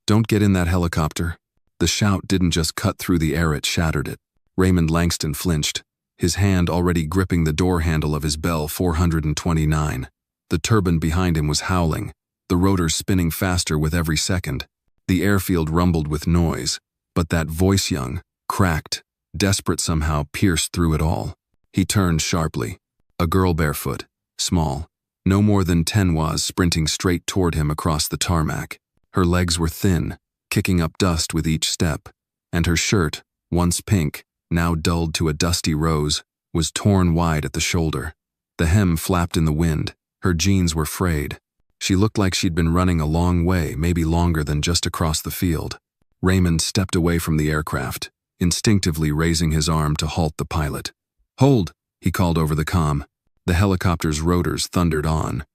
Don't get in that helicopter. The shout didn't just cut through the air, it shattered it. Raymond Langston flinched, his hand already gripping the door handle of his Bell 429. The turbine behind him was howling, the rotors spinning faster with every second. The airfield rumbled with noise, but that voice, young, cracked, desperate somehow, pierced through it all. He turned sharply. A girl barefoot, small, no more than 10, was sprinting straight toward him across the tarmac. Her legs were thin, kicking up dust with each step, and her shirt, once pink, now dulled to a dusty rose, was torn wide at the shoulder. The hem flapped in the wind, her jeans were frayed. She looked like she'd been running a long way, maybe longer than just across the field. Raymond stepped away from the aircraft, instinctively raising his arm to halt the pilot. "Hold," he called over the comm. The helicopter's rotors thundered on,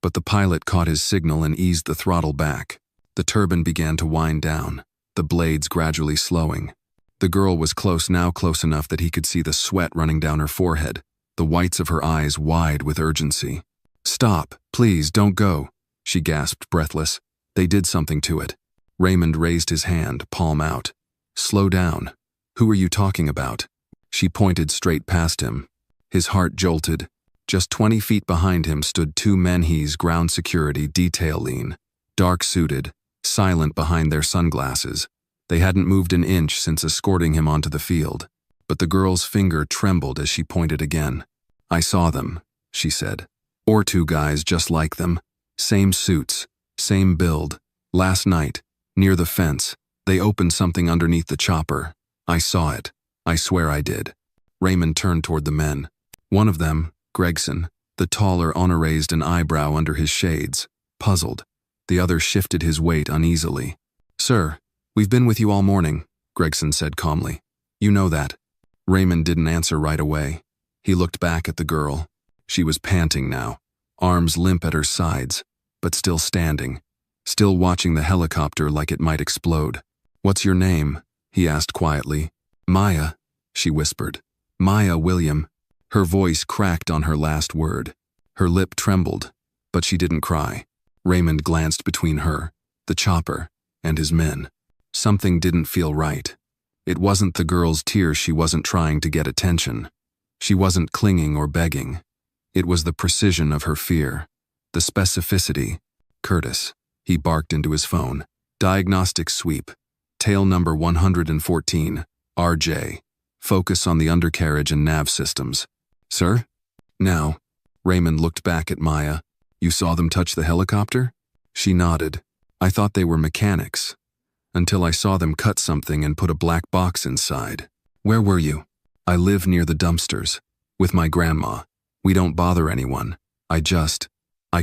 but the pilot caught his signal and eased the throttle back. The turbine began to wind down, the blades gradually slowing. The girl was close now, close enough that he could see the sweat running down her forehead, the whites of her eyes wide with urgency. "Stop, please, don't go," she gasped, breathless. They did something to it. Raymond raised his hand, palm out. "Slow down. Who are you talking about?" She pointed straight past him. His heart jolted. Just 20 feet behind him stood two men, his ground security detail lean, dark-suited, silent behind their sunglasses. They hadn't moved an inch since escorting him onto the field. But the girl's finger trembled as she pointed again. "I saw them," she said. "Or two guys just like them. Same suits, same build. Last night, near the fence, they opened something underneath the chopper. I saw it. I swear I did." Raymond turned toward the men. One of them, Gregson, the taller owner, raised an eyebrow under his shades, puzzled. The other shifted his weight uneasily. "Sir, we've been with you all morning," Gregson said calmly. "You know that." Raymond didn't answer right away. He looked back at the girl. She was panting now, arms limp at her sides, but still standing, still watching the helicopter like it might explode. "What's your name?" he asked quietly. "Maya," she whispered. "Maya William." Her voice cracked on her last word. Her lip trembled, but she didn't cry. Raymond glanced between her, the chopper, and his men. Something didn't feel right. It wasn't the girl's tears. She wasn't trying to get attention. She wasn't clinging or begging. It was the precision of her fear, the specificity. "Curtis," he barked into his phone. "Diagnostic sweep. Tail number 114, RJ. Focus on the undercarriage and nav systems." "Sir?" "Now." Raymond looked back at Maya. "You saw them touch the helicopter?" She nodded. "I thought they were mechanics, until I saw them cut something and put a black box inside." "Where were you?" "I live near the dumpsters, with my grandma. We don't bother anyone. I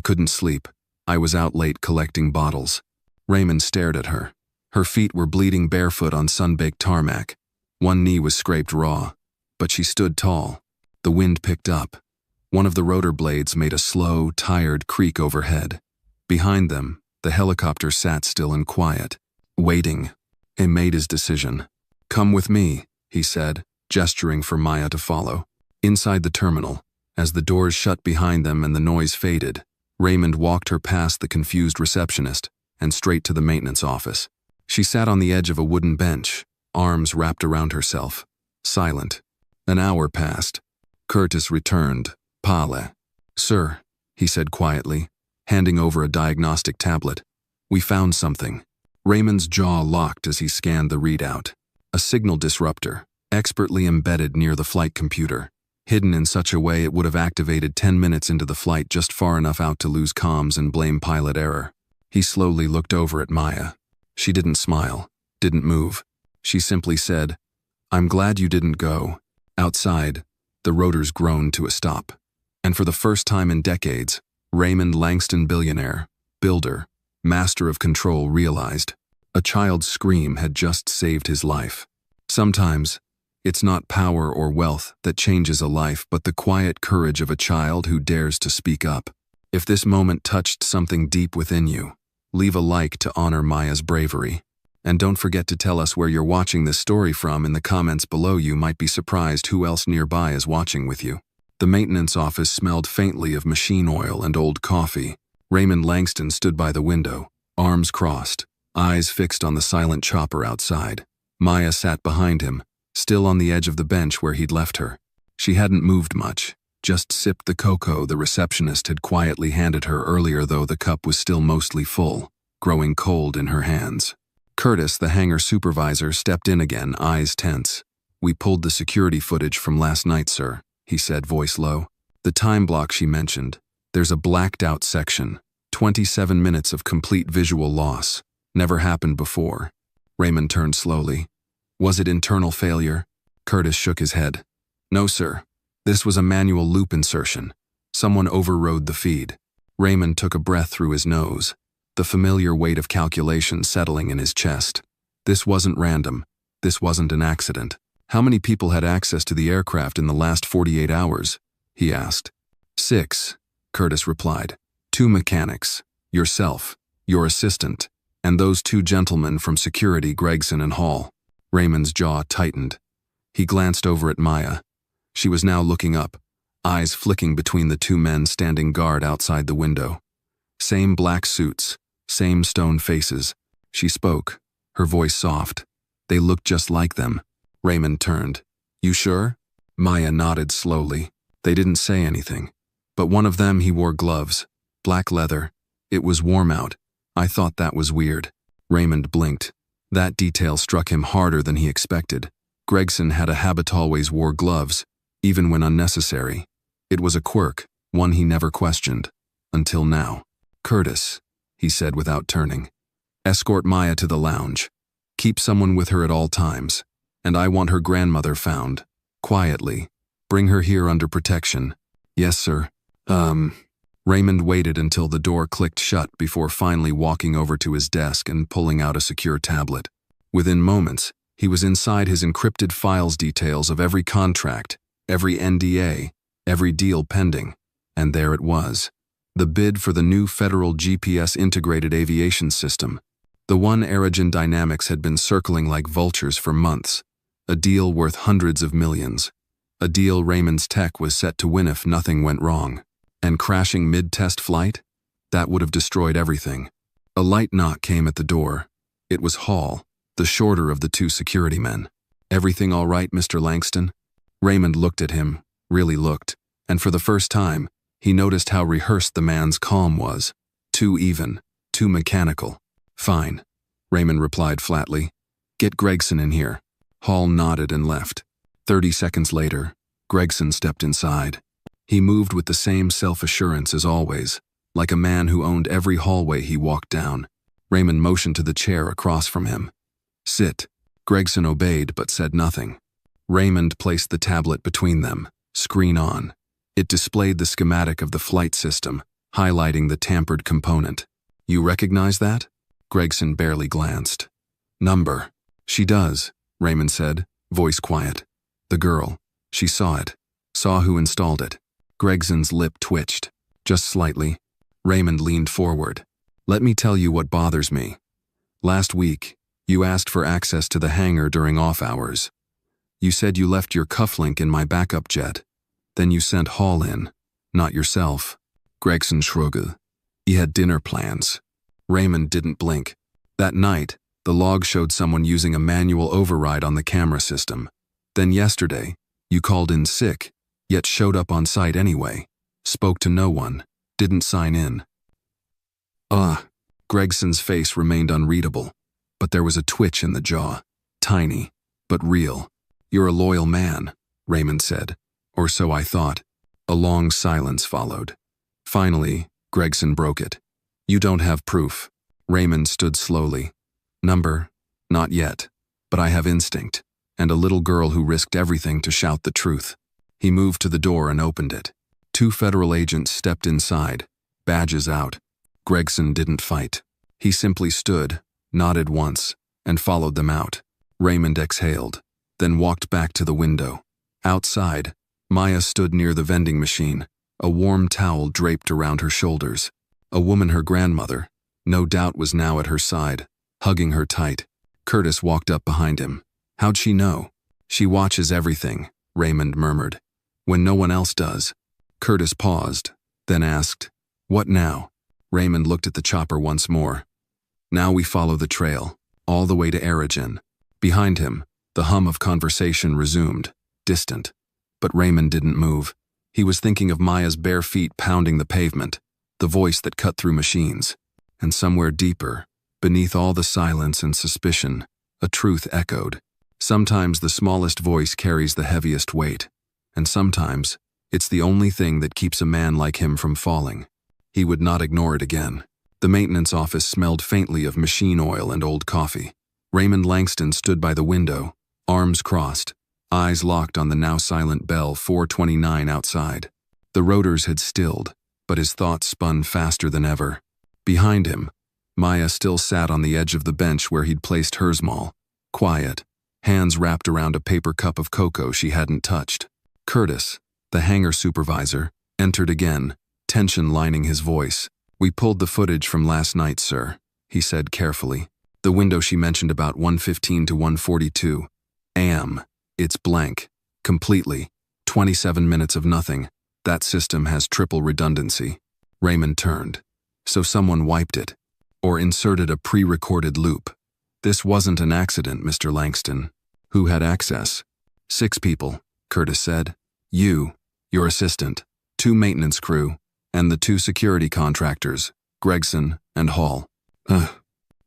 couldn't sleep. I was out late collecting bottles." Raymond stared at her. Her feet were bleeding barefoot on sun-baked tarmac. One knee was scraped raw, but she stood tall. The wind picked up. One of the rotor blades made a slow, tired creak overhead. Behind them, the helicopter sat still and quiet, waiting. He made his decision. "Come with me," he said, gesturing for Maya to follow. Inside the terminal, as the doors shut behind them and the noise faded, Raymond walked her past the confused receptionist and straight to the maintenance office. She sat on the edge of a wooden bench, arms wrapped around herself, silent. An hour passed. Curtis returned, pale. "Sir," he said quietly, handing over a diagnostic tablet. "We found something." Raymond's jaw locked as he scanned the readout. A signal disruptor, expertly embedded near the flight computer, hidden in such a way it would have activated 10 minutes into the flight, just far enough out to lose comms and blame pilot error. He slowly looked over at Maya. She didn't smile, didn't move. She simply said, "I'm glad you didn't go." Outside, the rotors groaned to a stop. And for the first time in decades, Raymond Langston, billionaire, builder, master of control, realized a child's scream had just saved his life. Sometimes, it's not power or wealth that changes a life, but the quiet courage of a child who dares to speak up. If this moment touched something deep within you, leave a like to honor Maya's bravery. And don't forget to tell us where you're watching this story from in the comments below. You might be surprised who else nearby is watching with you. The maintenance office smelled faintly of machine oil and old coffee. Raymond Langston stood by the window, arms crossed, eyes fixed on the silent chopper outside. Maya sat behind him, still on the edge of the bench where he'd left her. She hadn't moved much, just sipped the cocoa the receptionist had quietly handed her earlier, though the cup was still mostly full, growing cold in her hands. Curtis, the hangar supervisor, stepped in again, eyes tense. "We pulled the security footage from last night, sir," he said, voice low. "The time block she mentioned. There's a blacked-out section. 27 minutes of complete visual loss. Never happened before." Raymond turned slowly. "Was it internal failure?" Curtis shook his head. "No, sir. This was a manual loop insertion. Someone overrode the feed." Raymond took a breath through his nose, the familiar weight of calculation settling in his chest. This wasn't random. This wasn't an accident. "How many people had access to the aircraft in the last 48 hours? He asked. "6, Curtis replied. 2 mechanics, yourself, your assistant, and those 2 gentlemen from security, Gregson and Hall." Raymond's jaw tightened. He glanced over at Maya. She was now looking up, eyes flicking between the 2 men standing guard outside the window. Same black suits, same stone faces. She spoke, her voice soft. "They looked just like them." Raymond turned. "You sure?" Maya nodded slowly. "They didn't say anything. But one of them, he wore gloves. Black leather. It was warm out. I thought that was weird." Raymond blinked. That detail struck him harder than he expected. Gregson had a habit, always wore gloves, even when unnecessary. It was a quirk, one he never questioned. Until now. "Curtis," he said without turning. "Escort Maya to the lounge. Keep someone with her at all times. And I want her grandmother found. Quietly. Bring her here under protection." "Yes, sir." Raymond waited until the door clicked shut before finally walking over to his desk and pulling out a secure tablet. Within moments, he was inside his encrypted files, details of every contract, every NDA, every deal pending. And there it was. The bid for the new federal GPS integrated aviation system. The one Aerogen Dynamics had been circling like vultures for months. A deal worth hundreds of millions. A deal Raymond's tech was set to win if nothing went wrong. And crashing mid-test flight? That would have destroyed everything. A light knock came at the door. It was Hall, the shorter of the 2 security men. "Everything all right, Mr. Langston?" Raymond looked at him, really looked, and for the first time, he noticed how rehearsed the man's calm was. Too even, too mechanical. "Fine," Raymond replied flatly. "Get Gregson in here." Hall nodded and left. 30 seconds later, Gregson stepped inside. He moved with the same self-assurance as always, like a man who owned every hallway he walked down. Raymond motioned to the chair across from him. "Sit." Gregson obeyed but said nothing. Raymond placed the tablet between them, screen on. It displayed the schematic of the flight system, highlighting the tampered component. "You recognize that?" Gregson barely glanced. "Number." "She does," Raymond said, voice quiet. "The girl. She saw it. Saw who installed it." Gregson's lip twitched. Just slightly. Raymond leaned forward. "Let me tell you what bothers me. Last week, you asked for access to the hangar during off hours. You said you left your cufflink in my backup jet. Then you sent Hall in, not yourself." Gregson shrugged. He had dinner plans. Raymond didn't blink. That night, the log showed someone using a manual override on the camera system. Then yesterday, you called in sick, yet showed up on site anyway. Spoke to no one. Didn't sign in. Gregson's face remained unreadable, but there was a twitch in the jaw. Tiny, but real. "You're a loyal man," Raymond said. "Or so I thought." A long silence followed. Finally, Gregson broke it. "You don't have proof." Raymond stood slowly. "Number? Not yet. But I have instinct. And a little girl who risked everything to shout the truth." He moved to the door and opened it. 2 federal agents stepped inside, badges out. Gregson didn't fight. He simply stood, nodded once, and followed them out. Raymond exhaled, then walked back to the window. Outside, Maya stood near the vending machine, a warm towel draped around her shoulders. A woman her grandmother, no doubt, was now at her side, hugging her tight. Curtis walked up behind him. "How'd she know?" "She watches everything," Raymond murmured. "When no one else does." Curtis paused, then asked, "What now?" Raymond looked at the chopper once more. Now we follow the trail, all the way to Aerogen. Behind him, the hum of conversation resumed, distant. But Raymond didn't move. He was thinking of Maya's bare feet pounding the pavement, the voice that cut through machines. And somewhere deeper, beneath all the silence and suspicion, a truth echoed. Sometimes the smallest voice carries the heaviest weight, and sometimes it's the only thing that keeps a man like him from falling. He would not ignore it again. The maintenance office smelled faintly of machine oil and old coffee. Raymond Langston stood by the window, arms crossed, eyes locked on the now silent bell 4:29 outside. The rotors had stilled, but his thoughts spun faster than ever. Behind him, Maya still sat on the edge of the bench where he'd placed hers, quiet, hands wrapped around a paper cup of cocoa she hadn't touched. Curtis, the hangar supervisor, entered again, tension lining his voice. "We pulled the footage from last night, sir," he said carefully. "The window she mentioned about 1:15 to 1:42 a.m. It's blank. Completely. 27 minutes of nothing. That system has triple redundancy." Raymond turned. So someone wiped it, or inserted a pre-recorded loop. "This wasn't an accident, Mr. Langston." "Who had access?" "6 people, Curtis said. "You, your assistant, 2 maintenance crew, and the 2 security contractors, Gregson and Hall."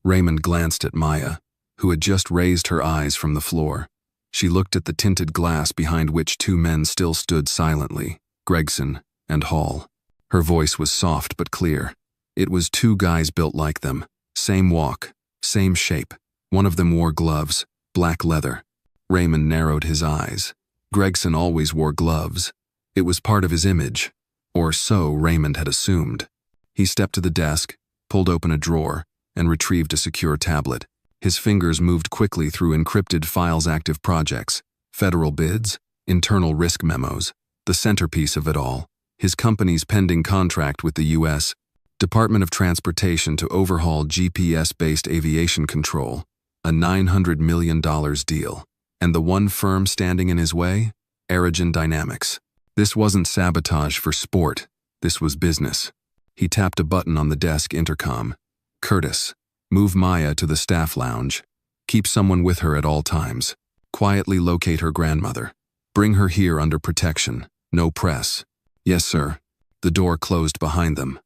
Raymond glanced at Maya, who had just raised her eyes from the floor. She looked at the tinted glass behind which 2 men still stood silently, Gregson and Hall. Her voice was soft but clear. It was 2 guys built like them, same walk, same shape. One of them wore gloves, black leather. Raymond narrowed his eyes. Gregson always wore gloves. It was part of his image, or so Raymond had assumed. He stepped to the desk, pulled open a drawer, and retrieved a secure tablet. His fingers moved quickly through encrypted files, active projects, federal bids, internal risk memos. The centerpiece of it all, his company's pending contract with the U.S. Department of Transportation to overhaul GPS-based aviation control, a $900 million deal. And the one firm standing in his way? Aerogen Dynamics. This wasn't sabotage for sport. This was business. He tapped a button on the desk intercom. "Curtis, move Maya to the staff lounge. Keep someone with her at all times. Quietly locate her grandmother. Bring her here under protection. No press." "Yes, sir." The door closed behind them.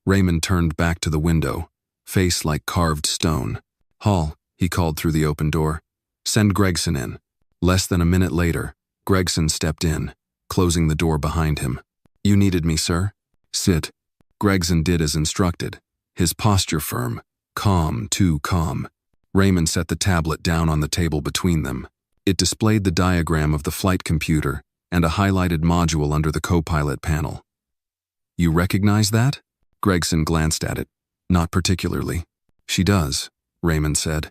Raymond turned back to the window, face like carved stone. "Hall," he called through the open door. "Send Gregson in." Less than a minute later, Gregson stepped in, closing the door behind him. "You needed me, sir?" "Sit." Gregson did as instructed, his posture firm, calm, too calm. Raymond set the tablet down on the table between them. It displayed the diagram of the flight computer and a highlighted module under the co-pilot panel. "You recognize that?" Gregson glanced at it. "Not particularly." "She does," Raymond said.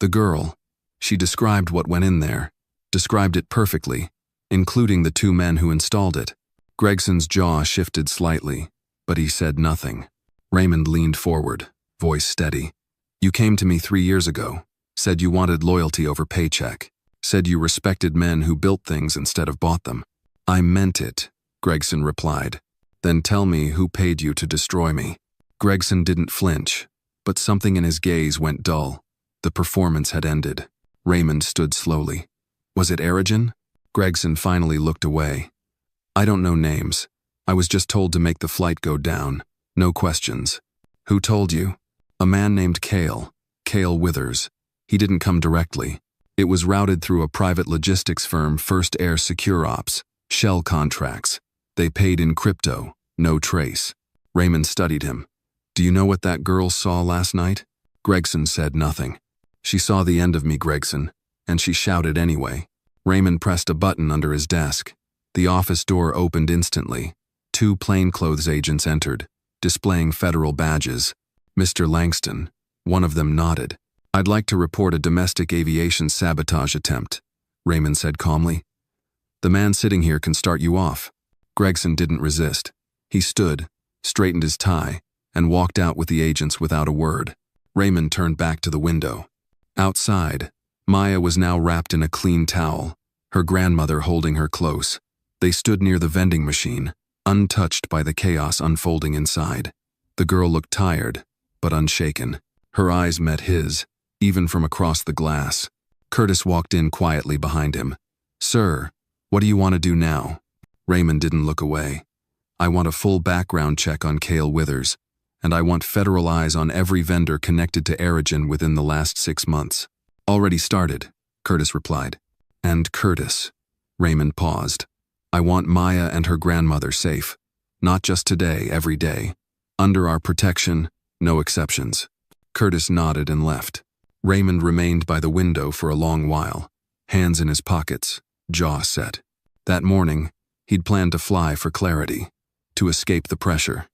"The girl. She described what went in there. Described it perfectly, including the 2 men who installed it." Gregson's jaw shifted slightly, but he said nothing. Raymond leaned forward, voice steady. "You came to me 3 years ago, said you wanted loyalty over paycheck, said you respected men who built things instead of bought them." "I meant it," Gregson replied. "Then tell me who paid you to destroy me." Gregson didn't flinch, but something in his gaze went dull. The performance had ended. Raymond stood slowly. "Was it Aerogen?" Gregson finally looked away. "I don't know names. I was just told to make the flight go down. No questions." "Who told you?" "A man named Cale Withers. He didn't come directly. It was routed through a private logistics firm, First Air Secure Ops, shell contracts. They paid in crypto, no trace." Raymond studied him. "Do you know what that girl saw last night?" Gregson said nothing. "She saw the end of me, Gregson, and she shouted anyway." Raymond pressed a button under his desk. The office door opened instantly. 2 plainclothes agents entered, displaying federal badges. "Mr. Langston," one of them nodded. "I'd like to report a domestic aviation sabotage attempt," Raymond said calmly. "The man sitting here can start you off." Gregson didn't resist. He stood, straightened his tie, and walked out with the agents without a word. Raymond turned back to the window. Outside, Maya was now wrapped in a clean towel, her grandmother holding her close. They stood near the vending machine, untouched by the chaos unfolding inside. The girl looked tired, but unshaken. Her eyes met his, even from across the glass. Curtis walked in quietly behind him. "Sir, what do you want to do now?" Raymond didn't look away. "I want a full background check on Cale Withers, and I want federal eyes on every vendor connected to Aerogen within the last 6 months." "Already started," Curtis replied. "And Curtis," Raymond paused, "I want Maya and her grandmother safe. Not just today, every day. Under our protection, no exceptions." Curtis nodded and left. Raymond remained by the window for a long while, hands in his pockets, jaw set. That morning, he'd planned to fly for clarity, to escape the pressure.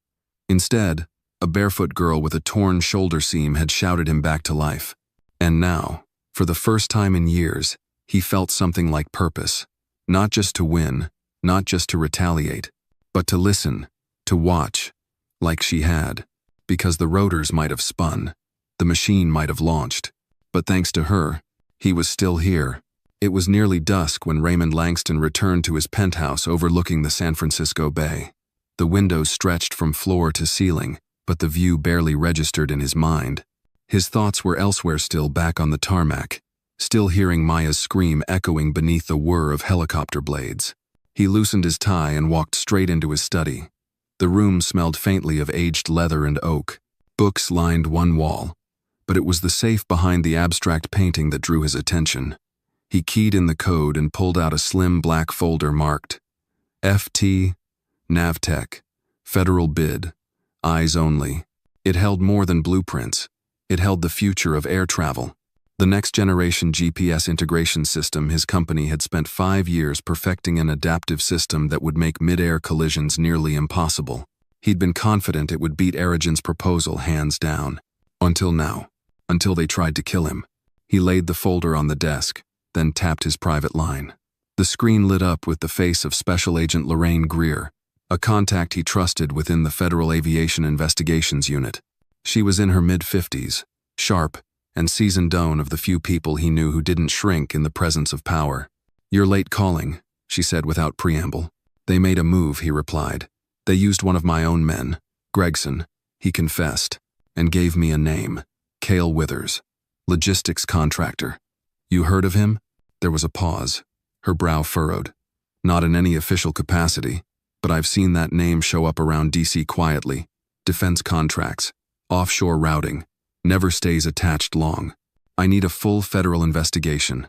Instead, a barefoot girl with a torn shoulder seam had shouted him back to life. And now, for the first time in years, he felt something like purpose. Not just to win, not just to retaliate, but to listen, to watch, like she had. Because the rotors might have spun, the machine might have launched, but thanks to her, he was still here. It was nearly dusk when Raymond Langston returned to his penthouse overlooking the San Francisco Bay. The windows stretched from floor to ceiling, but the view barely registered in his mind. His thoughts were elsewhere, still back on the tarmac, still hearing Maya's scream echoing beneath the whir of helicopter blades. He loosened his tie and walked straight into his study. The room smelled faintly of aged leather and oak. Books lined one wall, but it was the safe behind the abstract painting that drew his attention. He keyed in the code and pulled out a slim black folder marked FT, Navtech, Federal Bid, Eyes Only. It held more than blueprints. It held the future of air travel. The next-generation GPS integration system his company had spent 5 years perfecting, an adaptive system that would make mid-air collisions nearly impossible. He'd been confident it would beat Aerogen's proposal hands down. Until now. Until they tried to kill him. He laid the folder on the desk, then tapped his private line. The screen lit up with the face of Special Agent Lorraine Greer, a contact he trusted within the Federal Aviation Investigations Unit. She was in her mid-50s, sharp, and seasoned, one of the few people he knew who didn't shrink in the presence of power. "You're late calling," she said without preamble. "They made a move," he replied. "They used one of my own men, Gregson," he confessed, "and gave me a name, Cale Withers, logistics contractor. You heard of him?" There was a pause. Her brow furrowed. "Not in any official capacity, but I've seen that name show up around DC quietly. Defense contracts, offshore routing. Never stays attached long. I need a full federal investigation.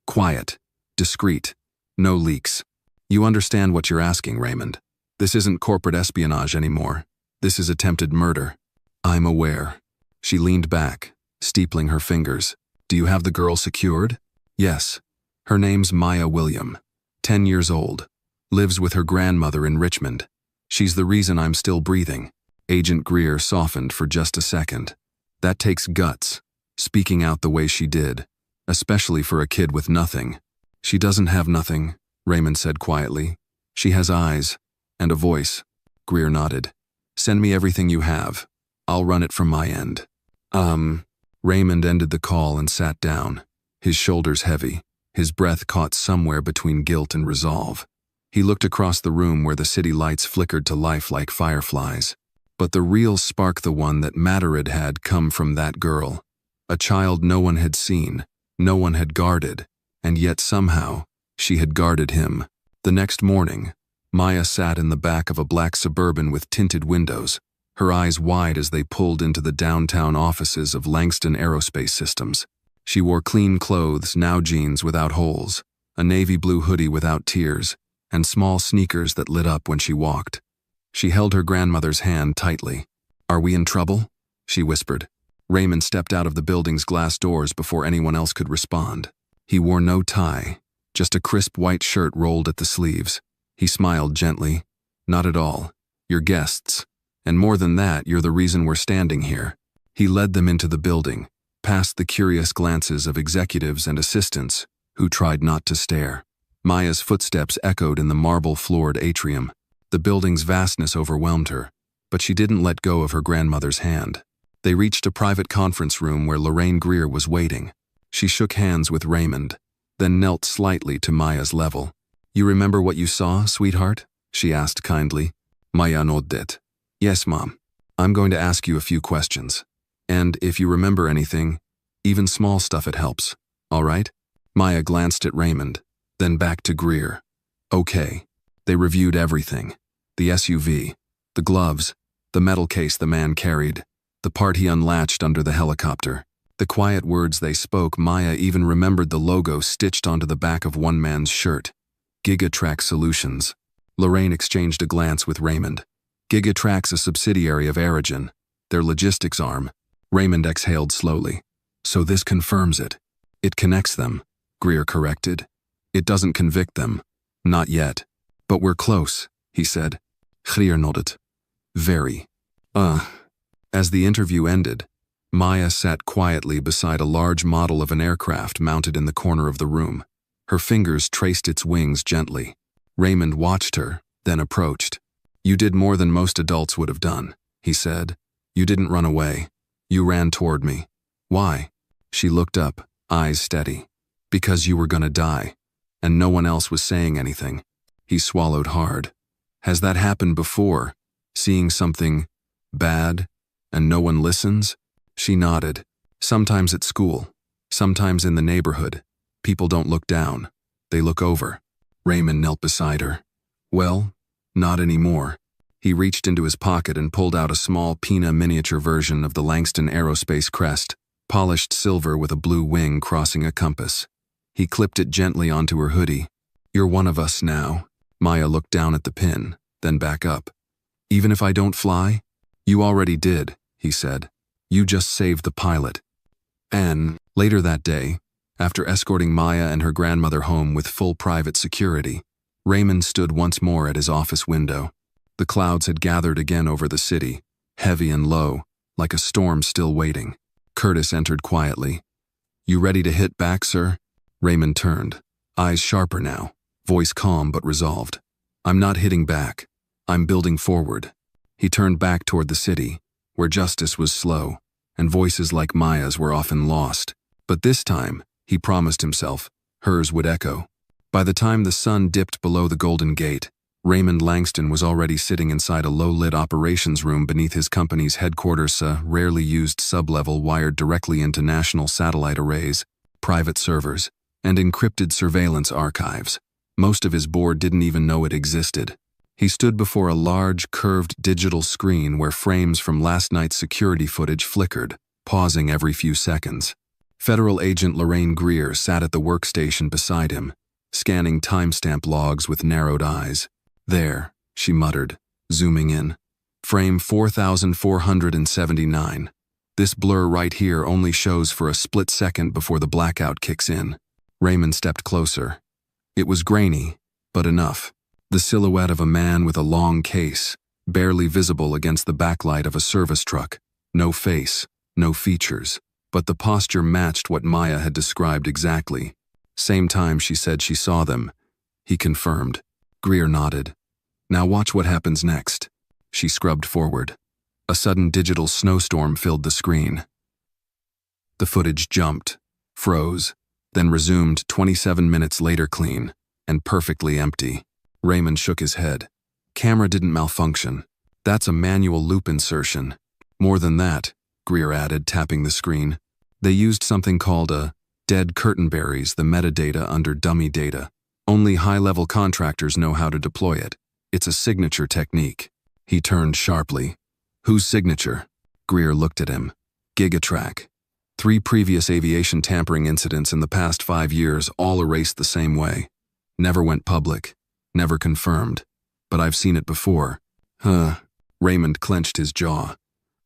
Quiet, discreet, no leaks. You understand what you're asking, Raymond. This isn't corporate espionage anymore. This is attempted murder." "I'm aware." She leaned back, steepling her fingers. "Do you have the girl secured?" "Yes. Her name's Maya William, 10 years old. Lives with her grandmother in Richmond. She's the reason I'm still breathing." Agent Greer softened for just a second. "That takes guts, speaking out the way she did, especially for a kid with nothing." "She doesn't have nothing," Raymond said quietly. "She has eyes, and a voice." Greer nodded. "Send me everything you have. I'll run it from my end." Raymond ended the call and sat down, his shoulders heavy, his breath caught somewhere between guilt and resolve. He looked across the room where the city lights flickered to life like fireflies. But the real spark, the one that mattered, had come from that girl. A child no one had seen, no one had guarded, and yet somehow, she had guarded him. The next morning, Maya sat in the back of a black Suburban with tinted windows, her eyes wide as they pulled into the downtown offices of Langston Aerospace Systems. She wore clean clothes, now jeans without holes, a navy blue hoodie without tears, and small sneakers that lit up when she walked. She held her grandmother's hand tightly. "Are we in trouble?" she whispered. Raymond stepped out of the building's glass doors before anyone else could respond. He wore no tie, just a crisp white shirt rolled at the sleeves. He smiled gently. "Not at all. You're guests. And more than that, you're the reason we're standing here." He led them into the building, past the curious glances of executives and assistants, who tried not to stare. Maya's footsteps echoed in the marble-floored atrium. The building's vastness overwhelmed her, but she didn't let go of her grandmother's hand. They reached a private conference room where Lorraine Greer was waiting. She shook hands with Raymond, then knelt slightly to Maya's level. "You remember what you saw, sweetheart?" she asked kindly. Maya nodded. "Yes, Mom. I'm going to ask you a few questions." And if you remember anything, even small stuff, it helps. All right? Maya glanced at Raymond, then back to Greer. Okay. They reviewed everything. The SUV, the gloves, the metal case the man carried, the part he unlatched under the helicopter. The quiet words they spoke, Maya even remembered the logo stitched onto the back of one man's shirt. Gigatrack Solutions. Lorraine exchanged a glance with Raymond. Gigatrack's a subsidiary of Aerogen, their logistics arm. Raymond exhaled slowly. So this confirms it. It connects them, Greer corrected. It doesn't convict them. Not yet. But we're close, he said. Greer nodded. Very. As the interview ended, Maya sat quietly beside a large model of an aircraft mounted in the corner of the room. Her fingers traced its wings gently. Raymond watched her, then approached. You did more than most adults would have done, he said. You didn't run away. You ran toward me. Why? She looked up, eyes steady. Because you were gonna die. And no one else was saying anything. He swallowed hard. Has that happened before? Seeing something bad, and no one listens? She nodded. Sometimes at school. Sometimes in the neighborhood. People don't look down. They look over. Raymond knelt beside her. Well, not anymore. He reached into his pocket and pulled out a small Pina miniature version of the Langston aerospace crest, polished silver with a blue wing crossing a compass. He clipped it gently onto her hoodie. You're one of us now. Maya looked down at the pin, then back up. Even if I don't fly? You already did, he said. You just saved the pilot. And later that day, after escorting Maya and her grandmother home with full private security, Raymond stood once more at his office window. The clouds had gathered again over the city, heavy and low, like a storm still waiting. Curtis entered quietly. You ready to hit back, sir? Raymond turned, eyes sharper now, voice calm but resolved. I'm not hitting back. I'm building forward. He turned back toward the city, where justice was slow, and voices like Maya's were often lost. But this time, he promised himself, hers would echo. By the time the sun dipped below the Golden Gate, Raymond Langston was already sitting inside a low-lit operations room beneath his company's headquarters, a rarely used sublevel wired directly into national satellite arrays, private servers, and encrypted surveillance archives. Most of his board didn't even know it existed. He stood before a large, curved digital screen where frames from last night's security footage flickered, pausing every few seconds. Federal Agent Lorraine Greer sat at the workstation beside him, scanning timestamp logs with narrowed eyes. There, she muttered, zooming in. Frame 4479. This blur right here only shows for a split second before the blackout kicks in. Raymond stepped closer. It was grainy, but enough. The silhouette of a man with a long case, barely visible against the backlight of a service truck. No face, no features. But the posture matched what Maya had described exactly. Same time she said she saw them. He confirmed. Greer nodded. Now watch what happens next. She scrubbed forward. A sudden digital snowstorm filled the screen. The footage jumped, froze, then resumed 27 minutes later clean, and perfectly empty. Raymond shook his head. Camera didn't malfunction. That's a manual loop insertion. More than that, Greer added, tapping the screen. They used something called a dead curtain buries the metadata under dummy data. Only high-level contractors know how to deploy it. It's a signature technique. He turned sharply. Whose signature? Greer looked at him. Gigatrack. 3 previous aviation tampering incidents in the past 5 years, all erased the same way. Never went public. Never confirmed. But I've seen it before. Raymond clenched his jaw.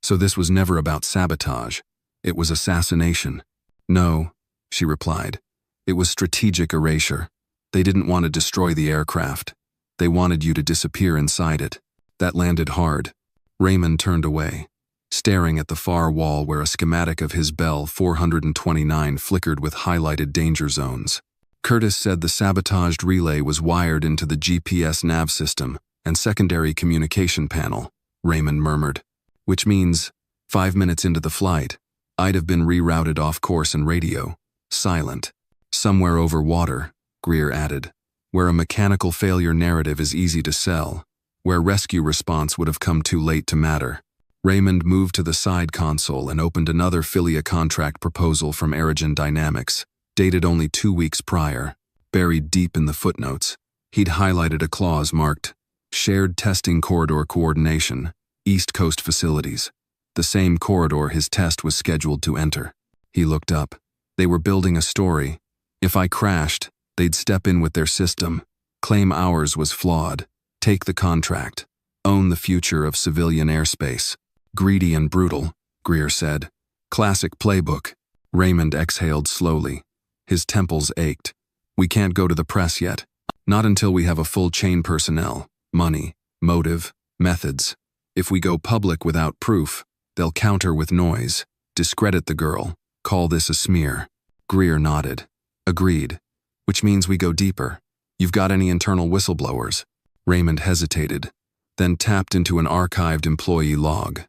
So this was never about sabotage. It was assassination. No, she replied. It was strategic erasure. They didn't want to destroy the aircraft. They wanted you to disappear inside it. That landed hard. Raymond turned away, staring at the far wall where a schematic of his Bell 429 flickered with highlighted danger zones. Curtis said the sabotaged relay was wired into the GPS nav system and secondary communication panel, Raymond murmured. Which means, 5 minutes into the flight, I'd have been rerouted off course and radio, silent. Somewhere over water, Greer added, where a mechanical failure narrative is easy to sell, where rescue response would have come too late to matter. Raymond moved to the side console and opened another Filia contract proposal from Aerogen Dynamics, dated only 2 weeks prior. Buried deep in the footnotes, he'd highlighted a clause marked, Shared Testing Corridor Coordination, East Coast Facilities, the same corridor his test was scheduled to enter. He looked up. They were building a story. If I crashed, they'd step in with their system, claim ours was flawed, take the contract, own the future of civilian airspace. Greedy and brutal, Greer said. Classic playbook. Raymond exhaled slowly. His temples ached. We can't go to the press yet. Not until we have a full chain personnel, money, motive, methods. If we go public without proof, they'll counter with noise, discredit the girl, call this a smear. Greer nodded. Agreed. Which means we go deeper. You've got any internal whistleblowers? Raymond hesitated, then tapped into an archived employee log.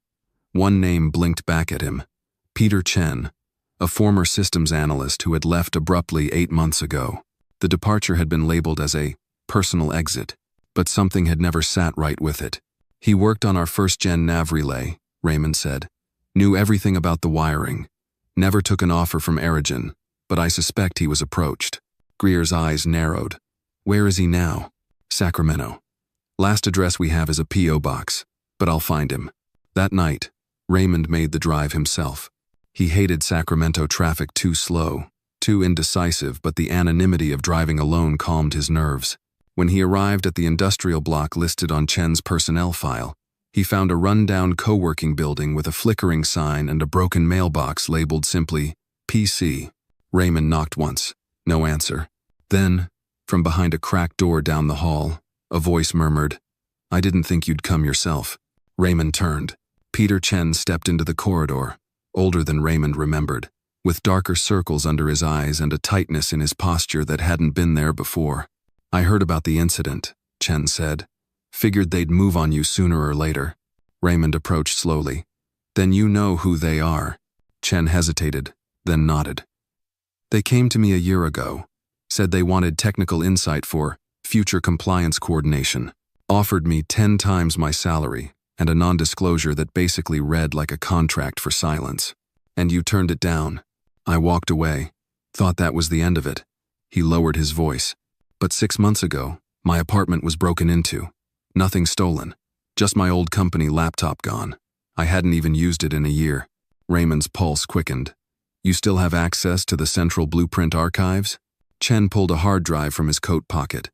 One name blinked back at him. Peter Chen, a former systems analyst who had left abruptly 8 months ago. The departure had been labeled as a personal exit, but something had never sat right with it. He worked on our first-gen nav relay, Raymond said. Knew everything about the wiring. Never took an offer from Aerogen, but I suspect he was approached. Greer's eyes narrowed. Where is he now? Sacramento. Last address we have is a P.O. box, but I'll find him. That night, Raymond made the drive himself. He hated Sacramento traffic too slow, too indecisive, but the anonymity of driving alone calmed his nerves. When he arrived at the industrial block listed on Chen's personnel file, he found a run-down co-working building with a flickering sign and a broken mailbox labeled simply, PC. Raymond knocked once. No answer. Then, from behind a cracked door down the hall, a voice murmured, I didn't think you'd come yourself. Raymond turned. Peter Chen stepped into the corridor, older than Raymond remembered, with darker circles under his eyes and a tightness in his posture that hadn't been there before. I heard about the incident, Chen said. Figured they'd move on you sooner or later. Raymond approached slowly. Then you know who they are. Chen hesitated, then nodded. They came to me a year ago, said they wanted technical insight for future compliance coordination, offered me 10 times my salary and a non-disclosure that basically read like a contract for silence. And you turned it down. I walked away, thought that was the end of it. He lowered his voice. But 6 months ago, my apartment was broken into. Nothing stolen, just my old company laptop gone. I hadn't even used it in a year. Raymond's pulse quickened. You still have access to the central blueprint archives? Chen pulled a hard drive from his coat pocket.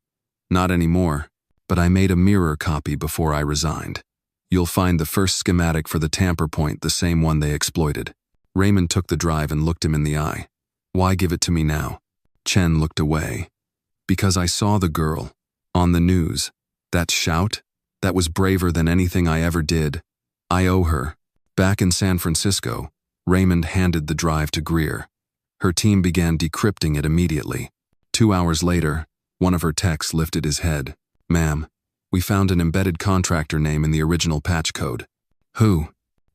Not anymore, but I made a mirror copy before I resigned. You'll find the first schematic for the tamper point the same one they exploited. Raymond took the drive and looked him in the eye. Why give it to me now? Chen looked away. Because I saw the girl. On the news. That shout? That was braver than anything I ever did. I owe her. Back in San Francisco, Raymond handed the drive to Greer. Her team began decrypting it immediately. 2 hours later, one of her techs lifted his head. Ma'am, we found an embedded contractor name in the original patch code. Who?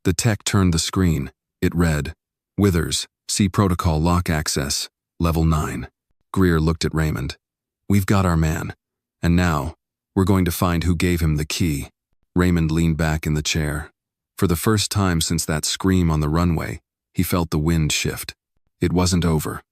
The tech turned the screen. It read, Withers, C Protocol Lock Access, Level 9. Greer looked at Raymond. We've got our man. And now, we're going to find who gave him the key. Raymond leaned back in the chair. For the first time since that scream on the runway, he felt the wind shift. It wasn't over.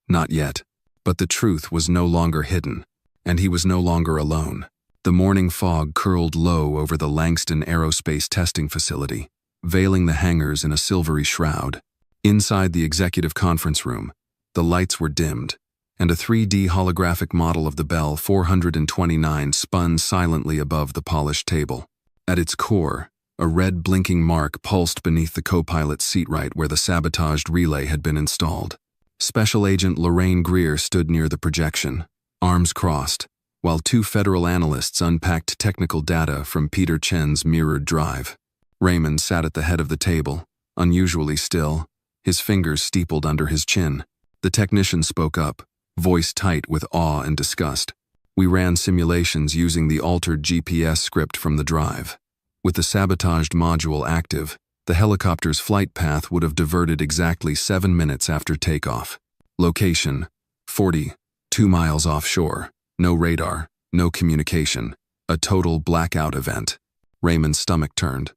Not yet. But the truth was no longer hidden, and he was no longer alone. The morning fog curled low over the Langston aerospace testing facility, veiling the hangars in a silvery shroud. Inside the executive conference room, the lights were dimmed, and a 3D holographic model of the Bell 429 spun silently above the polished table. At its core, a red blinking mark pulsed beneath the co-pilot's seat right where the sabotaged relay had been installed. Special Agent Lorraine Greer stood near the projection, arms crossed, while 2 federal analysts unpacked technical data from Peter Chen's mirrored drive. Raymond sat at the head of the table, unusually still, his fingers steepled under his chin. The technician spoke up, voice tight with awe and disgust. We ran simulations using the altered GPS script from the drive. With the sabotaged module active, the helicopter's flight path would have diverted exactly 7 minutes after takeoff. Location, 42 miles offshore. No radar, no communication. A total blackout event. Raymond's stomach turned.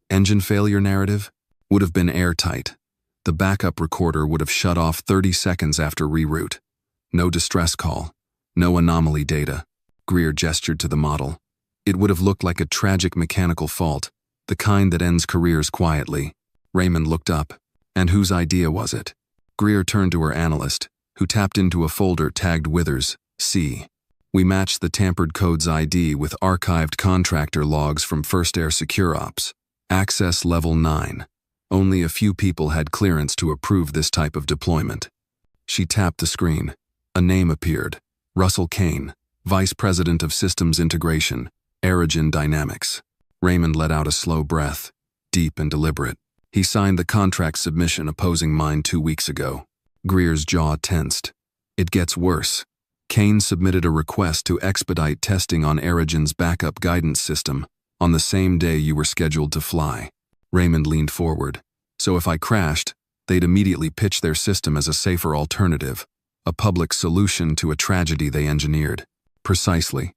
Engine failure narrative? Would have been airtight. The backup recorder would have shut off 30 seconds after reroute. No distress call. No anomaly data. Greer gestured to the model. It would have looked like a tragic mechanical fault, the kind that ends careers quietly. Raymond looked up. And whose idea was it? Greer turned to her analyst, who tapped into a folder tagged Withers, C. We matched the tampered code's ID with archived contractor logs from First Air Secure Ops. Access Level 9. Only a few people had clearance to approve this type of deployment. She tapped the screen. A name appeared. Russell Kane, Vice President of Systems Integration, Aerogen Dynamics. Raymond let out a slow breath, deep and deliberate. He signed the contract submission opposing mine 2 weeks ago. Greer's jaw tensed. It gets worse. Kane submitted a request to expedite testing on Aerogen's backup guidance system on the same day you were scheduled to fly. Raymond leaned forward. So if I crashed, they'd immediately pitch their system as a safer alternative, a public solution to a tragedy they engineered. Precisely.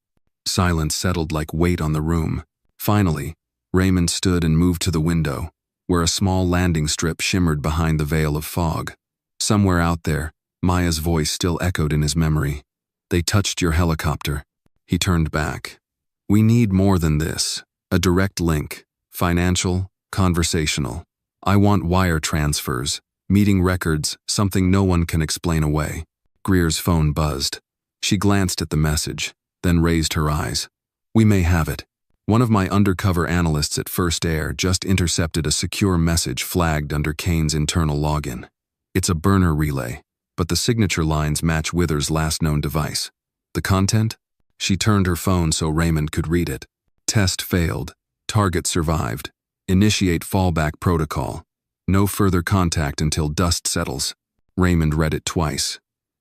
Silence settled like weight on the room. Finally, Raymond stood and moved to the window, where a small landing strip shimmered behind the veil of fog. Somewhere out there, Maya's voice still echoed in his memory. They touched your helicopter. He turned back. We need more than this. A direct link. Financial, conversational. I want wire transfers, meeting records, something no one can explain away. Greer's phone buzzed. She glanced at the message, then raised her eyes. We may have it. One of my undercover analysts at First Air just intercepted a secure message flagged under Kane's internal login. It's a burner relay, but the signature lines match Withers' last known device. The content? She turned her phone so Raymond could read it. Test failed. Target survived. Initiate fallback protocol. No further contact until dust settles. Raymond read it twice.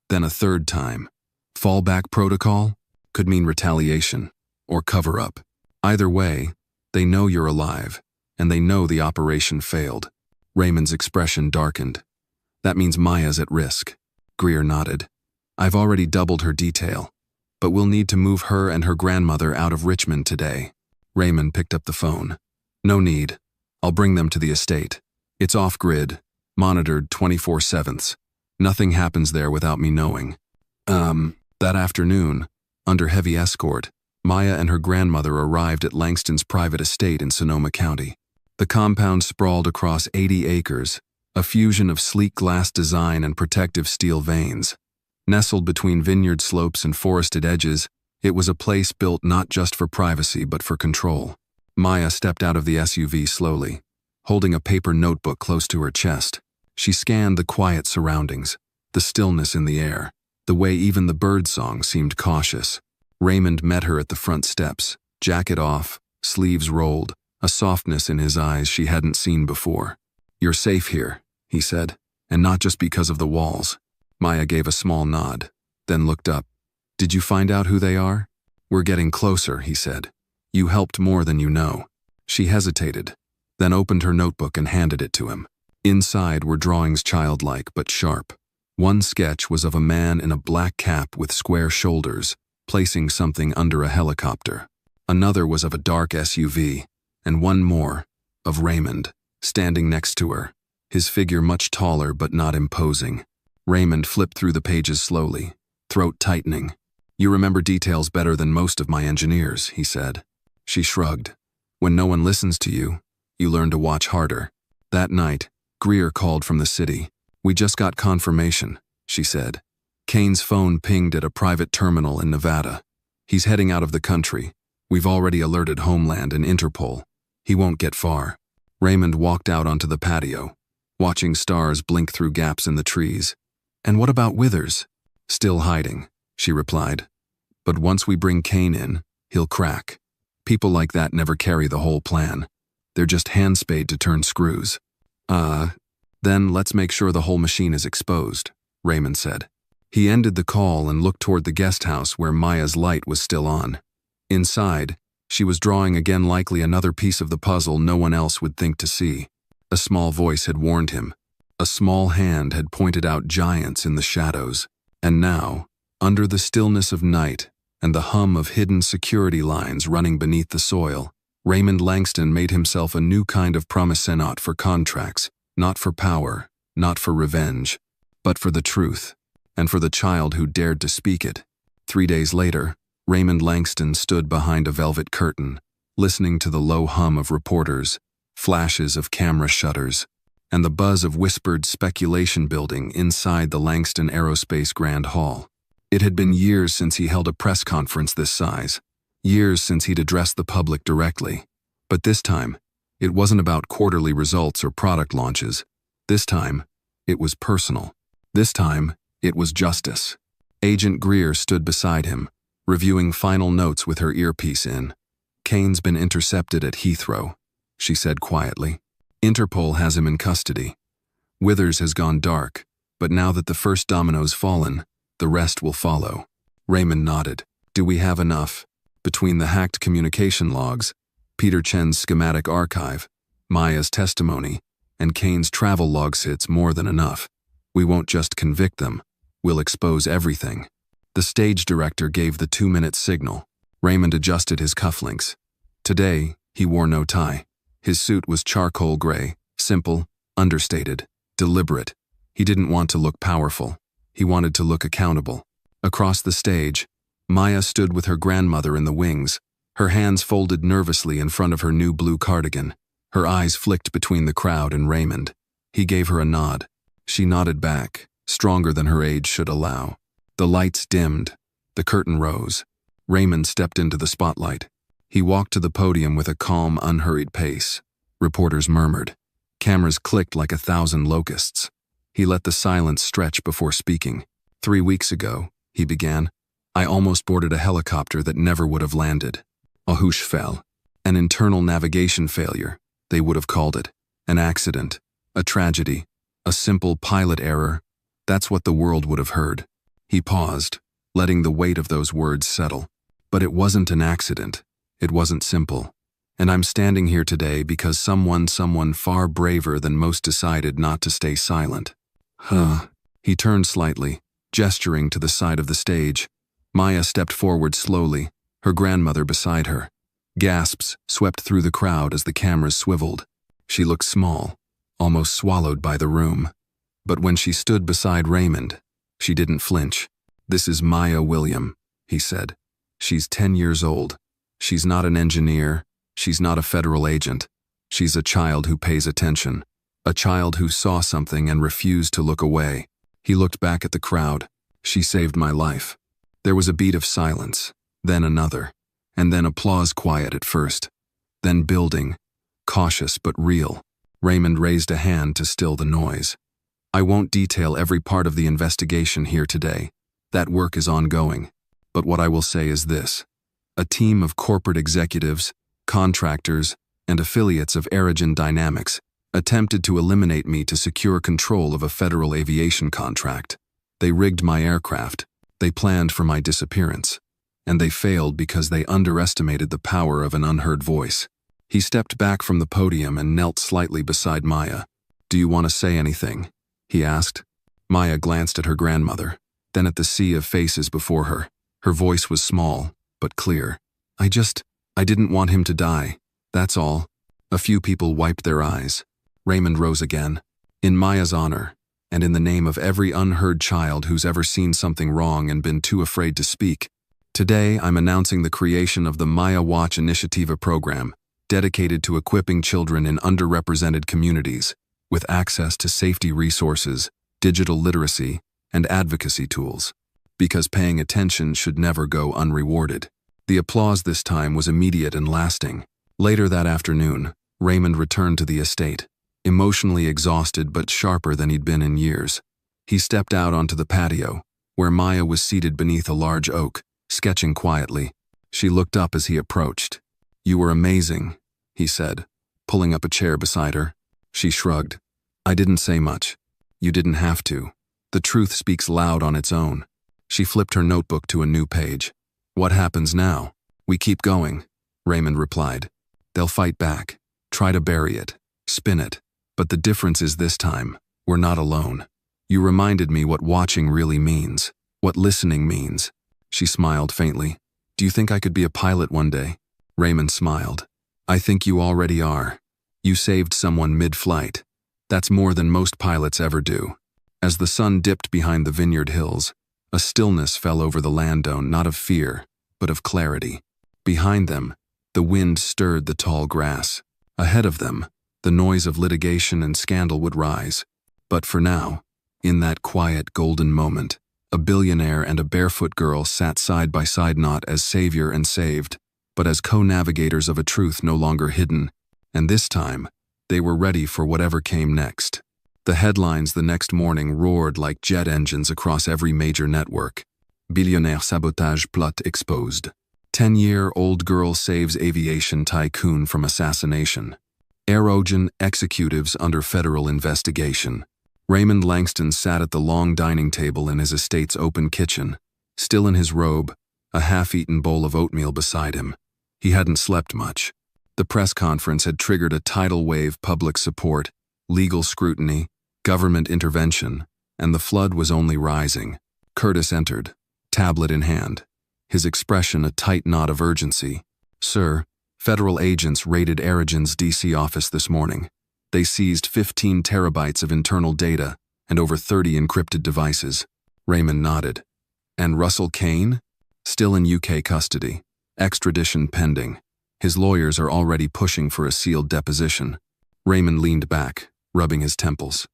Then a third time. Fallback protocol? Could mean retaliation. Or cover-up. Either way, they know you're alive, and they know the operation failed. Raymond's expression darkened. That means Maya's at risk. Greer nodded. I've already doubled her detail, but we'll need to move her and her grandmother out of Richmond today. Raymond picked up the phone. No need. I'll bring them to the estate. It's off-grid, monitored 24/7. Nothing happens there without me knowing. That afternoon, under heavy escort, Maya and her grandmother arrived at Langston's private estate in Sonoma County. The compound sprawled across 80 acres, a fusion of sleek glass design and protective steel vanes. Nestled between vineyard slopes and forested edges, it was a place built not just for privacy but for control. Maya stepped out of the SUV slowly, holding a paper notebook close to her chest. She scanned the quiet surroundings, the stillness in the air, the way even the birdsong seemed cautious. Raymond met her at the front steps, jacket off, sleeves rolled, a softness in his eyes she hadn't seen before. You're safe here, he said, and not just because of the walls. Maya gave a small nod, then looked up. Did you find out who they are? We're getting closer, he said. You helped more than you know. She hesitated, then opened her notebook and handed it to him. Inside were drawings childlike but sharp. One sketch was of a man in a black cap with square shoulders, placing something under a helicopter. Another was of a dark SUV, and one more, of Raymond, standing next to her, his figure much taller but not imposing. Raymond flipped through the pages slowly, throat tightening. You remember details better than most of my engineers, he said. She shrugged. When no one listens to you, you learn to watch harder. That night, Greer called from the city. We just got confirmation, she said. Kane's phone pinged at a private terminal in Nevada. He's heading out of the country. We've already alerted Homeland and Interpol. He won't get far. Raymond walked out onto the patio, watching stars blink through gaps in the trees. And what about Withers? Still hiding, she replied. But once we bring Kane in, he'll crack. People like that never carry the whole plan. They're just handspade to turn screws. Then let's make sure the whole machine is exposed, Raymond said. He ended the call and looked toward the guest house where Maya's light was still on. Inside, she was drawing again, likely another piece of the puzzle no one else would think to see. A small voice had warned him. A small hand had pointed out giants in the shadows. And now, under the stillness of night and the hum of hidden security lines running beneath the soil, Raymond Langston made himself a new kind of promissoire for contracts, not for power, not for revenge, but for the truth, and for the child who dared to speak it. 3 days later, Raymond Langston stood behind a velvet curtain, listening to the low hum of reporters, flashes of camera shutters, and the buzz of whispered speculation building inside the Langston Aerospace Grand Hall. It had been years since he held a press conference this size, years since he'd addressed the public directly. But this time, it wasn't about quarterly results or product launches. This time, it was personal. This time, it was justice. Agent Greer stood beside him, reviewing final notes with her earpiece in. "Kane's been intercepted at Heathrow," she said quietly. "Interpol has him in custody. Withers has gone dark, but now that the first domino's fallen, the rest will follow." Raymond nodded. "Do we have enough? Between the hacked communication logs, Peter Chen's schematic archive, Maya's testimony, and Kane's travel logs, it's more than enough. We won't just convict them, we'll expose everything." The stage director gave the 2-minute signal. Raymond adjusted his cufflinks. Today, he wore no tie. His suit was charcoal gray, simple, understated, deliberate. He didn't want to look powerful. He wanted to look accountable. Across the stage, Maya stood with her grandmother in the wings, her hands folded nervously in front of her new blue cardigan. Her eyes flicked between the crowd and Raymond. He gave her a nod. She nodded back, stronger than her age should allow. The lights dimmed. The curtain rose. Raymond stepped into the spotlight. He walked to the podium with a calm, unhurried pace. Reporters murmured. Cameras clicked like 1,000 locusts. He let the silence stretch before speaking. 3 weeks ago, he began, I almost boarded a helicopter that never would have landed. A hoosh fell. An internal navigation failure, they would have called it. An accident. A tragedy. A simple pilot error. That's what the world would have heard. He paused, letting the weight of those words settle. But it wasn't an accident. It wasn't simple. And I'm standing here today because someone far braver than most decided not to stay silent. He turned slightly, gesturing to the side of the stage. Maya stepped forward slowly, her grandmother beside her. Gasps swept through the crowd as the cameras swiveled. She looked small, almost swallowed by the room. But when she stood beside Raymond, she didn't flinch. "This is Maya William," he said. "She's 10 years old. She's not an engineer. She's not a federal agent. She's a child who pays attention. A child who saw something and refused to look away." He looked back at the crowd. "She saved my life." There was a beat of silence, then another, and then applause, quiet at first, then building, cautious but real. Raymond raised a hand to still the noise. "I won't detail every part of the investigation here today. That work is ongoing. But what I will say is this. A team of corporate executives, contractors, and affiliates of Aerogen Dynamics attempted to eliminate me to secure control of a federal aviation contract. They rigged my aircraft. They planned for my disappearance. And they failed because they underestimated the power of an unheard voice." He stepped back from the podium and knelt slightly beside Maya. "Do you want to say anything?" he asked. Maya glanced at her grandmother, then at the sea of faces before her. Her voice was small, but clear. I didn't want him to die. That's all." A few people wiped their eyes. Raymond rose again. "In Maya's honor, and in the name of every unheard child who's ever seen something wrong and been too afraid to speak, today I'm announcing the creation of the Maya Watch Initiative program, dedicated to equipping children in underrepresented communities with access to safety resources, digital literacy, and advocacy tools. Because paying attention should never go unrewarded." The applause this time was immediate and lasting. Later that afternoon, Raymond returned to the estate, emotionally exhausted but sharper than he'd been in years. He stepped out onto the patio, where Maya was seated beneath a large oak, sketching quietly. She looked up as he approached. "You were amazing," he said, pulling up a chair beside her. She shrugged. "I didn't say much. You didn't have to. The truth speaks loud on its own." She flipped her notebook to a new page. "What happens now?" "We keep going," Raymond replied. "They'll fight back, try to bury it, spin it. But the difference is this time, we're not alone. You reminded me what watching really means, what listening means." She smiled faintly. "Do you think I could be a pilot one day?" Raymond smiled. I think you already are. You saved someone mid-flight. That's more than most pilots ever do. As the sun dipped behind the vineyard hills, a stillness fell over the Landone, not of fear, but of clarity. Behind them, the wind stirred the tall grass. Ahead of them, the noise of litigation and scandal would rise. But for now, in that quiet golden moment, a billionaire and a barefoot girl sat side by side, not as savior and saved, but as co-navigators of a truth no longer hidden, and this time, they were ready for whatever came next. The headlines the next morning roared like jet engines across every major network. Billionaire sabotage plot exposed. 10-year-old girl saves aviation tycoon from assassination. Aerogen executives under federal investigation. Raymond Langston sat at the long dining table in his estate's open kitchen, still in his robe, a half-eaten bowl of oatmeal beside him. He hadn't slept much. The press conference had triggered a tidal wave: public support, legal scrutiny, government intervention, and the flood was only rising. Curtis entered, tablet in hand, his expression a tight knot of urgency. "Sir, federal agents raided Aerogen's DC office this morning. They seized 15 terabytes of internal data and over 30 encrypted devices." Raymond nodded. "And Russell Kane? Still in UK custody. Extradition pending. His lawyers are already pushing for a sealed deposition." Raymond leaned back, rubbing his temples.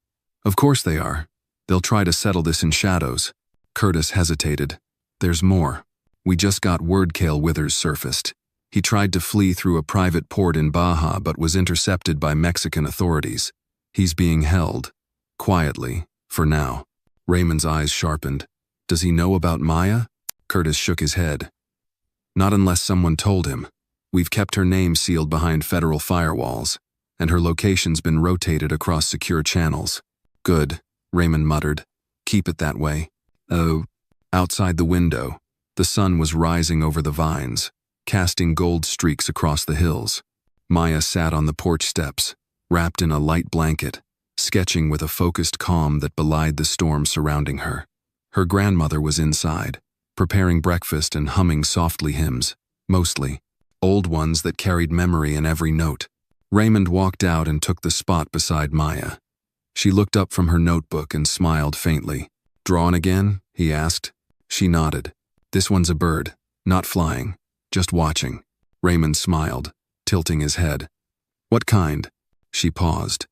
"Of course they are. They'll try to settle this in shadows." Curtis hesitated. "There's more. We just got word Cale Withers surfaced. He tried to flee through a private port in Baja but was intercepted by Mexican authorities. He's being held. Quietly, for now." Raymond's eyes sharpened. "Does he know about Maya?" Curtis shook his head. "Not unless someone told him. We've kept her name sealed behind federal firewalls, and her location's been rotated across secure channels." "Good," Raymond muttered. "Keep it that way." "Oh." Outside the window, the sun was rising over the vines, casting gold streaks across the hills. Maya sat on the porch steps, wrapped in a light blanket, sketching with a focused calm that belied the storm surrounding her. Her grandmother was inside, preparing breakfast and humming softly hymns, mostly old ones that carried memory in every note. Raymond walked out and took the spot beside Maya. She looked up from her notebook and smiled faintly. "Drawn again?" he asked. She nodded. "This one's a bird, not flying, just watching." Raymond smiled, tilting his head. "What kind?" She paused.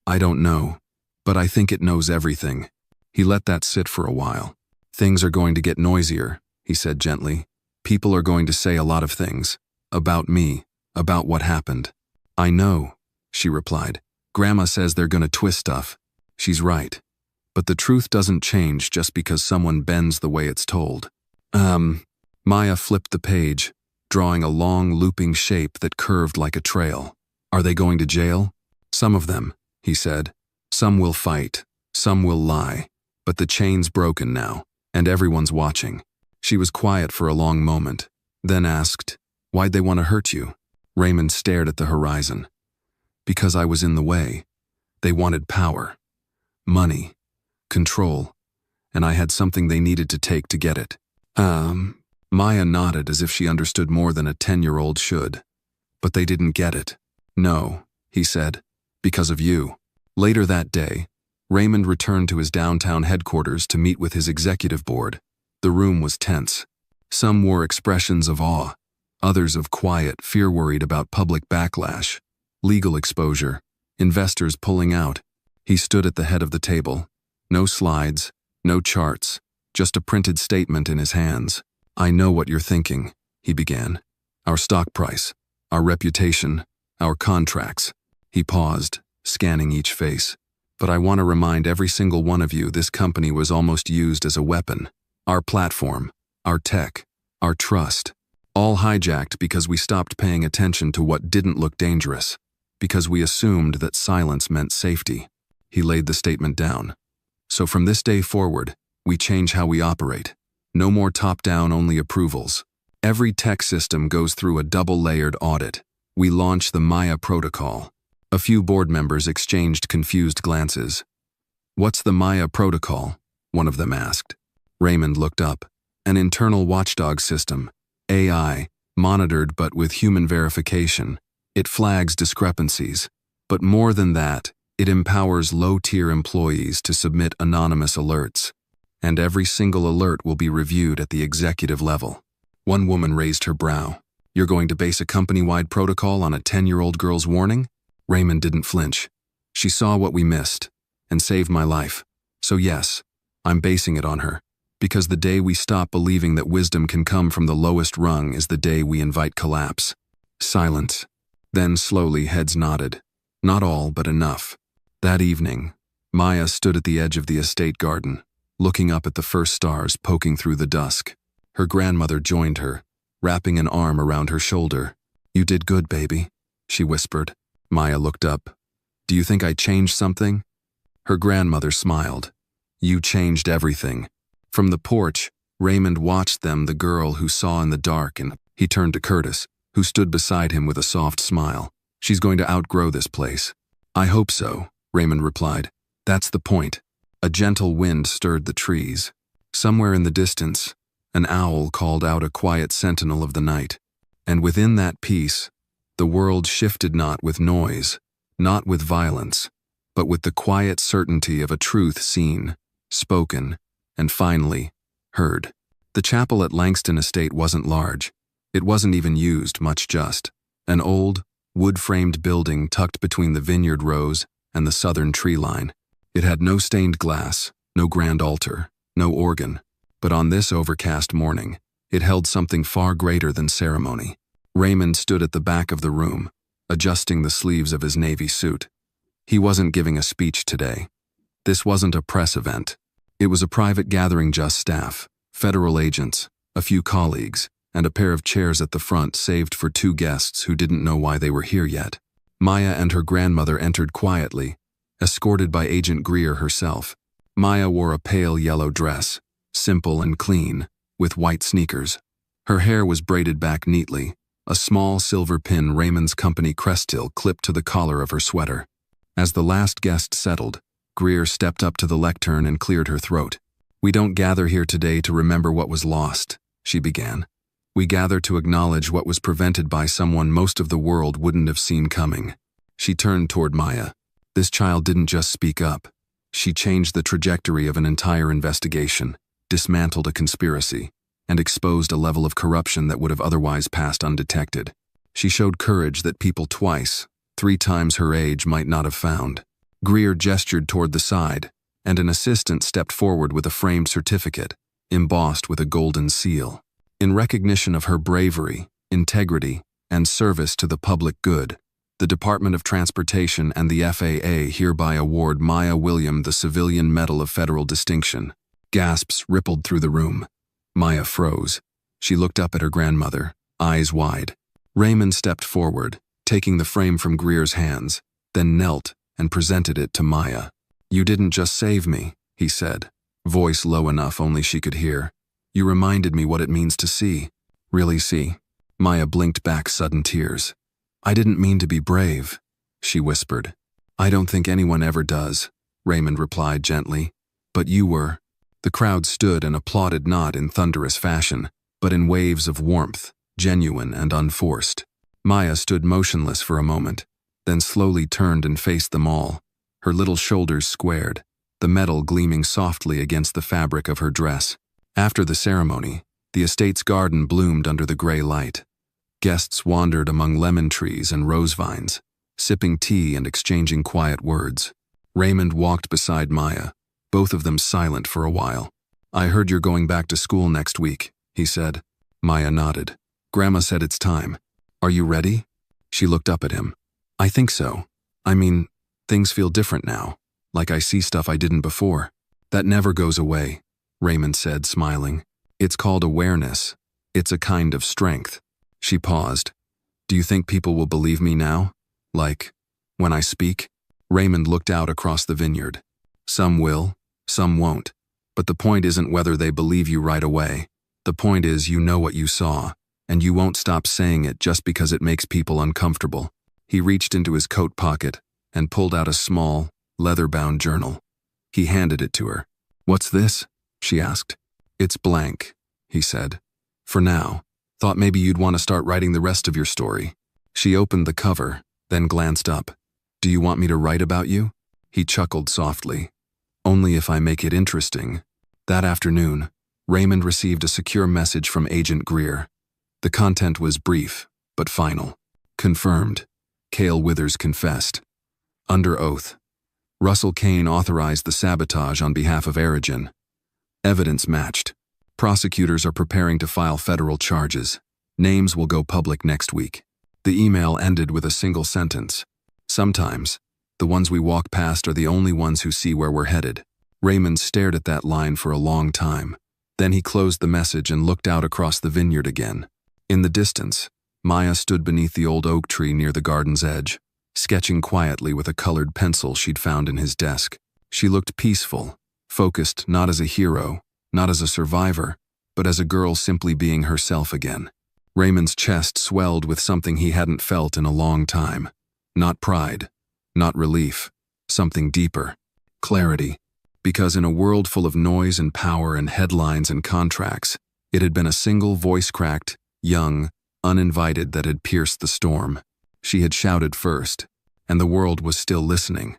"I don't know, but I think it knows everything." He let that sit for a while. "Things are going to get noisier," he said gently. "People are going to say a lot of things. About me, about what happened." "I know," she replied. "Grandma says they're going to twist stuff." She's right. But the truth doesn't change just because someone bends the way it's told. Maya flipped the page, drawing a long looping shape that curved like a trail. "Are they going to jail?" "Some of them," he said. "Some will fight, some will lie. But the chain's broken now, and everyone's watching." She was quiet for a long moment, then asked, "Why'd they want to hurt you?" Raymond stared at the horizon. "Because I was in the way. They wanted power, money, control, and I had something they needed to take to get it." Maya nodded as if she understood more than a 10-year-old should. "But they didn't get it." "No," he said, "because of you." Later that day, Raymond returned to his downtown headquarters to meet with his executive board. The room was tense. Some wore expressions of awe, others of quiet, fear, worried about public backlash, legal exposure, investors pulling out. He stood at the head of the table. No slides, no charts, just a printed statement in his hands. "I know what you're thinking," he began. "Our stock price, our reputation, our contracts." He paused, scanning each face. "But I want to remind every single one of you this company was almost used as a weapon. Our platform, our tech, our trust, all hijacked because we stopped paying attention to what didn't look dangerous, because we assumed that silence meant safety." He laid the statement down. "So from this day forward, we change how we operate. No more top-down only approvals. Every tech system goes through a double-layered audit. We launch the Maya protocol." A few board members exchanged confused glances. "What's the Maya protocol?" one of them asked. Raymond looked up. "An internal watchdog system, AI, monitored but with human verification. It flags discrepancies, but more than that, it empowers low-tier employees to submit anonymous alerts, and every single alert will be reviewed at the executive level. One woman raised her brow. "You're going to base a company-wide protocol on a 10-year-old girl's warning?" Raymond didn't flinch. "She saw what we missed, and saved my life. So yes, I'm basing it on her. Because the day we stop believing that wisdom can come from the lowest rung is the day we invite collapse." Silence. Then slowly heads nodded. Not all, but enough. That evening, Maya stood at the edge of the estate garden, looking up at the first stars poking through the dusk. Her grandmother joined her, wrapping an arm around her shoulder. "You did good, baby," she whispered. Maya looked up. "Do you think I changed something?" Her grandmother smiled. "You changed everything." From the porch, Raymond watched them, the girl who saw in the dark, and he turned to Curtis, who stood beside him with a soft smile. "She's going to outgrow this place." "I hope so," Raymond replied. "That's the point." A gentle wind stirred the trees. Somewhere in the distance, an owl called out, a quiet sentinel of the night. And within that peace, the world shifted, not with noise, not with violence, but with the quiet certainty of a truth seen, spoken, and finally, heard. The chapel at Langston Estate wasn't large. It wasn't even used much, just an old, wood-framed building tucked between the vineyard rows and the southern tree line. It had no stained glass, no grand altar, no organ, but on this overcast morning, it held something far greater than ceremony. Raymond stood at the back of the room, adjusting the sleeves of his navy suit. He wasn't giving a speech today. This wasn't a press event. It was a private gathering, just staff, federal agents, a few colleagues, and a pair of chairs at the front saved for two guests who didn't know why they were here yet. Maya and her grandmother entered quietly, escorted by Agent Greer herself. Maya wore a pale yellow dress, simple and clean, with white sneakers. Her hair was braided back neatly, a small silver pin, Raymond's company crest-till, clipped to the collar of her sweater. As the last guest settled, Greer stepped up to the lectern and cleared her throat. "We don't gather here today to remember what was lost," she began. "We gather to acknowledge what was prevented by someone most of the world wouldn't have seen coming." She turned toward Maya. "This child didn't just speak up. She changed the trajectory of an entire investigation, dismantled a conspiracy, and exposed a level of corruption that would have otherwise passed undetected. She showed courage that people twice, 3 times her age might not have found." Greer gestured toward the side, and an assistant stepped forward with a framed certificate, embossed with a golden seal. "In recognition of her bravery, integrity, and service to the public good, the Department of Transportation and the FAA hereby award Maya William the Civilian Medal of Federal Distinction." Gasps rippled through the room. Maya froze. She looked up at her grandmother, eyes wide. Raymond stepped forward, taking the frame from Greer's hands, then knelt and presented it to Maya. "You didn't just save me," he said, voice low enough only she could hear. "You reminded me what it means to see." "Really see?" Maya blinked back sudden tears. "I didn't mean to be brave," she whispered. "I don't think anyone ever does," Raymond replied gently. "But you were." The crowd stood and applauded, not in thunderous fashion, but in waves of warmth, genuine and unforced. Maya stood motionless for a moment, then slowly turned and faced them all, her little shoulders squared, the metal gleaming softly against the fabric of her dress. After the ceremony, the estate's garden bloomed under the gray light. Guests wandered among lemon trees and rose vines, sipping tea and exchanging quiet words. Raymond walked beside Maya, both of them silent for a while. "I heard you're going back to school next week," he said. Maya nodded. "Grandma said it's time. Are you ready?" She looked up at him. "I think so. I mean, things feel different now, like I see stuff I didn't before." "That never goes away," Raymond said, smiling. "It's called awareness. It's a kind of strength." She paused. "Do you think people will believe me now? Like, when I speak?" Raymond looked out across the vineyard. "Some will, some won't. But the point isn't whether they believe you right away. The point is you know what you saw, and you won't stop saying it just because it makes people uncomfortable." He reached into his coat pocket and pulled out a small, leather-bound journal. He handed it to her. "What's this?" she asked. "It's blank," he said. "For now. Thought maybe you'd want to start writing the rest of your story." She opened the cover, then glanced up. "Do you want me to write about you?" He chuckled softly. "Only if I make it interesting." That afternoon, Raymond received a secure message from Agent Greer. The content was brief, but final. Confirmed. Cale Withers confessed. Under oath. Russell Kane authorized the sabotage on behalf of Aerogen. Evidence matched. Prosecutors are preparing to file federal charges. Names will go public next week. The email ended with a single sentence. "Sometimes, the ones we walk past are the only ones who see where we're headed." Raymond stared at that line for a long time. Then he closed the message and looked out across the vineyard again. In the distance, Maya stood beneath the old oak tree near the garden's edge, sketching quietly with a colored pencil she'd found in his desk. She looked peaceful, focused not as a hero, not as a survivor, but as a girl simply being herself again. Raymond's chest swelled with something he hadn't felt in a long time. Not pride, not relief, something deeper. Clarity. Because in a world full of noise and power and headlines and contracts, it had been a single voice-cracked, young, uninvited that had pierced the storm. She had shouted first, and the world was still listening.